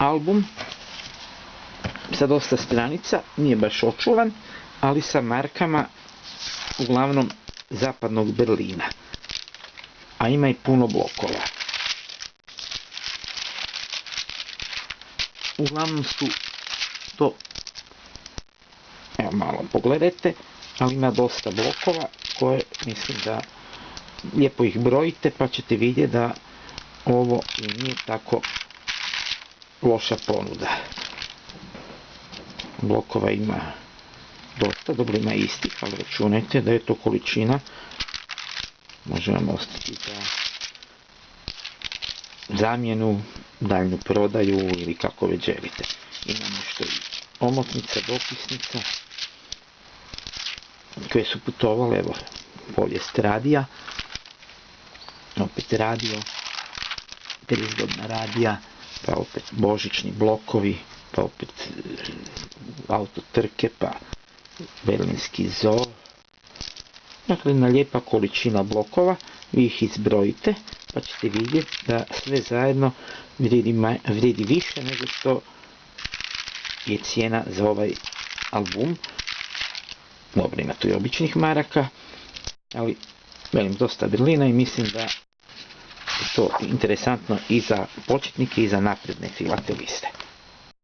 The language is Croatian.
album sa dosta stranica, nije baš očuvan, ali sa markama uglavnom zapadnog Berlina, a ima i puno blokova. Uglavnom su to, evo malo pogledajte, ali ima dosta blokova koje mislim da lijepo ih brojite pa ćete vidjeti da ovo i nije tako loša ponuda. Blokova ima dosta, dobro ima istih, ali računajte da je to količina, može vam ostati za zamjenu, daljnju prodaju ili kako već želite. Ima nešto i omotnica, dopisnica koje su putovale, evo, povijest radija, opet radio, predizvodna radija, pa opet božićni blokovi, pa opet auto trke, pa berlinski zoo. Dakle, jedna lijepa količina blokova, vi ih izbrojite, pa ćete vidjeti da sve zajedno vrijedi više nego što je cijena za ovaj album. Dobro, ima tu i običnih maraka, ali velim dosta Berlina i mislim da je to interesantno i za početnike i za napredne filateliste.